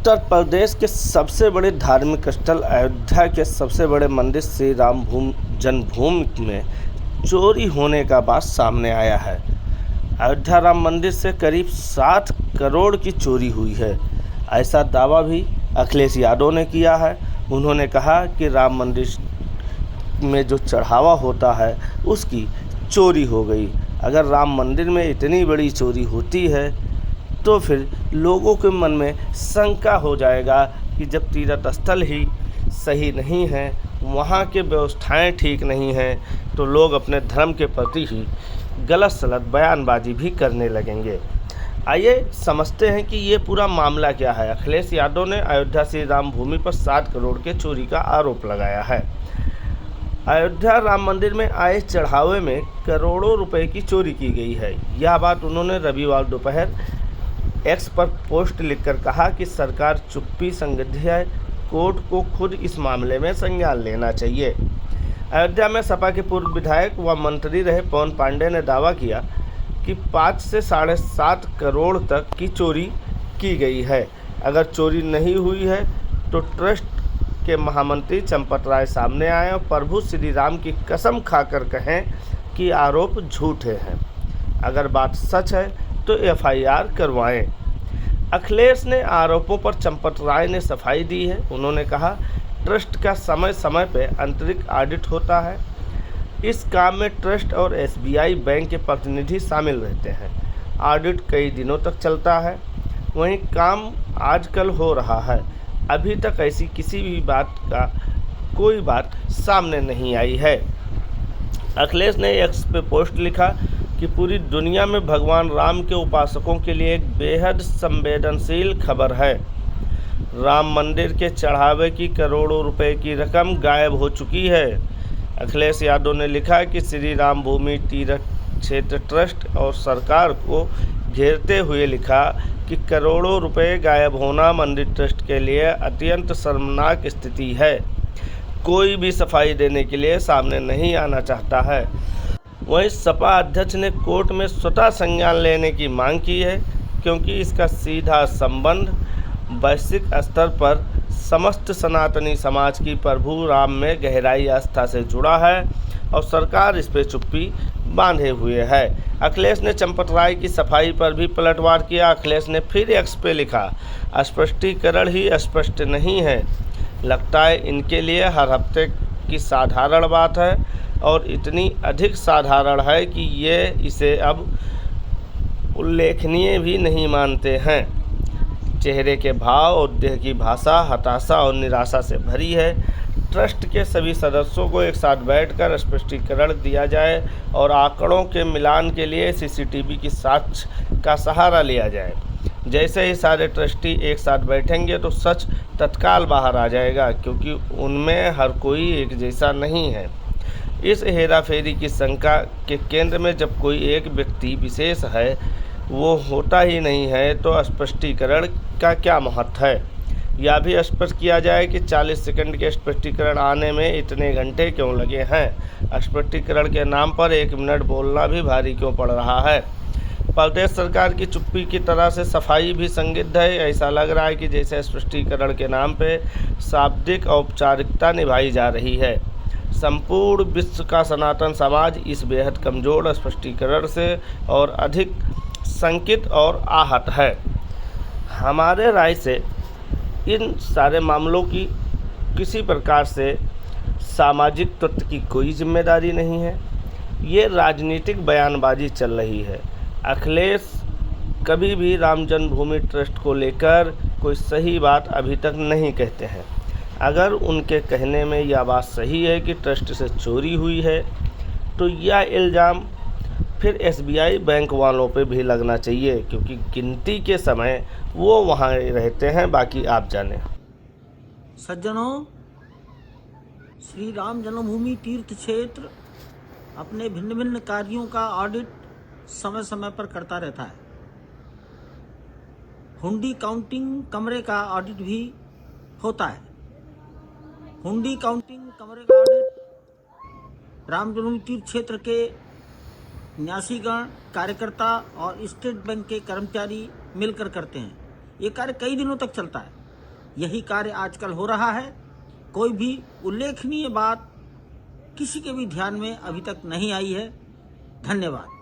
उत्तर प्रदेश के सबसे बड़े धार्मिक स्थल अयोध्या के सबसे बड़े मंदिर श्री राम जन्मभूमि में चोरी होने का बात सामने आया है। अयोध्या राम मंदिर से करीब 7 करोड़ की चोरी हुई है। ऐसा दावा भी अखिलेश यादव ने किया है। उन्होंने कहा कि राम मंदिर में जो चढ़ावा होता है उसकी चोरी हो गई। अगर राम मंदिर में इतनी बड़ी चोरी होती है तो फिर लोगों के मन में शंका हो जाएगा कि जब तीर्थ स्थल ही सही नहीं है, वहाँ के व्यवस्थाएं ठीक नहीं हैं, तो लोग अपने धर्म के प्रति ही गलत सलत बयानबाजी भी करने लगेंगे। आइए समझते हैं कि ये पूरा मामला क्या है। अखिलेश यादव ने अयोध्या श्री राम भूमि पर 7 करोड़ के चोरी का आरोप लगाया है। अयोध्या राम मंदिर में आए चढ़ावे में करोड़ों रुपए की चोरी की गई है। यह बात उन्होंने रविवार दोपहर एक्स पर पोस्ट लिखकर कहा कि सरकार चुप्पी संदिग्ध है, कोर्ट को खुद इस मामले में संज्ञान लेना चाहिए। अयोध्या में सपा के पूर्व विधायक व मंत्री रहे पवन पांडे ने दावा किया कि 5 से 7.5 करोड़ तक की चोरी की गई है। अगर चोरी नहीं हुई है तो ट्रस्ट के महामंत्री चंपत राय सामने आए और प्रभु श्री राम की कसम खाकर कहें कि आरोप झूठे हैं। अगर बात सच है तो एफआईआर करवाएं। अखिलेश ने आरोपों पर चंपत राय ने सफाई दी है। उन्होंने कहा, ट्रस्ट का समय समय पर आंतरिक ऑडिट होता है। इस काम में ट्रस्ट और एसबीआई बैंक के प्रतिनिधि शामिल रहते हैं। ऑडिट कई दिनों तक चलता है। वहीं काम आजकल हो रहा है। अभी तक ऐसी किसी भी बात का कोई बात सामने नहीं आई है। अखिलेश ने एक्स पे पोस्ट लिखा कि पूरी दुनिया में भगवान राम के उपासकों के लिए एक बेहद संवेदनशील खबर है। राम मंदिर के चढ़ावे की करोड़ों रुपए की रकम गायब हो चुकी है। अखिलेश यादव ने लिखा कि श्री राम भूमि तीर्थ क्षेत्र ट्रस्ट और सरकार को घेरते हुए लिखा कि करोड़ों रुपए गायब होना मंदिर ट्रस्ट के लिए अत्यंत शर्मनाक स्थिति है। कोई भी सफाई देने के लिए सामने नहीं आना चाहता है। वहीं सपा अध्यक्ष ने कोर्ट में स्वतः संज्ञान लेने की मांग की है, क्योंकि इसका सीधा संबंध वैश्विक स्तर पर समस्त सनातनी समाज की प्रभु राम में गहराई आस्था से जुड़ा है और सरकार इस पर चुप्पी बांधे हुए है। अखिलेश ने चंपत राय की सफाई पर भी पलटवार किया। अखिलेश ने फिर एक्स पे लिखा, स्पष्टीकरण ही स्पष्ट नहीं है। लगता है इनके लिए हर हफ्ते की साधारण बात है और इतनी अधिक साधारण है कि ये इसे अब उल्लेखनीय भी नहीं मानते हैं। चेहरे के भाव और देह की भाषा हताशा और निराशा से भरी है। ट्रस्ट के सभी सदस्यों को एक साथ बैठकर स्पष्टीकरण दिया जाए और आंकड़ों के मिलान के लिए सीसीटीवी की साक्ष्य का सहारा लिया जाए। जैसे ही सारे ट्रस्टी एक साथ बैठेंगे तो सच तत्काल बाहर आ जाएगा, क्योंकि उनमें हर कोई एक जैसा नहीं है। इस हेराफेरी की शंका के केंद्र में जब कोई एक व्यक्ति विशेष है, वो होता ही नहीं है, तो स्पष्टीकरण का क्या महत्व है। यह भी स्पष्ट किया जाए कि 40 सेकंड के स्पष्टीकरण आने में इतने घंटे क्यों लगे हैं। स्पष्टीकरण के नाम पर 1 मिनट बोलना भी भारी क्यों पड़ रहा है। प्रदेश सरकार की चुप्पी की तरह से सफाई भी संदिग्ध है। ऐसा लग रहा है कि जैसे स्पष्टीकरण के नाम पे शाब्दिक औपचारिकता निभाई जा रही है। संपूर्ण विश्व का सनातन समाज इस बेहद कमज़ोर स्पष्टीकरण से और अधिक शंकित और आहत है। हमारे राय से इन सारे मामलों की किसी प्रकार से सामाजिक तत्व की कोई जिम्मेदारी नहीं है। ये राजनीतिक बयानबाजी चल रही है। अखिलेश कभी भी राम जन्मभूमि ट्रस्ट को लेकर कोई सही बात अभी तक नहीं कहते हैं। अगर उनके कहने में यह बात सही है कि ट्रस्ट से चोरी हुई है, तो यह इल्ज़ाम फिर एसबीआई बैंक वालों पे भी लगना चाहिए, क्योंकि गिनती के समय वो वहाँ रहते हैं। बाकी आप जानें। सज्जनों, श्री राम जन्मभूमि तीर्थ क्षेत्र अपने भिन्न भिन्न कार्यों का ऑडिट समय समय पर करता रहता है। हुंडी काउंटिंग कमरे का ऑडिट भी होता है। हुंडी काउंटिंग कमरे का ऑडिट राम जन्मभूमि तीर्थ क्षेत्र के न्यासीगण, कार्यकर्ता और स्टेट बैंक के कर्मचारी मिलकर करते हैं। ये कार्य कई दिनों तक चलता है। यही कार्य आजकल हो रहा है। कोई भी उल्लेखनीय बात किसी के भी ध्यान में अभी तक नहीं आई है। धन्यवाद।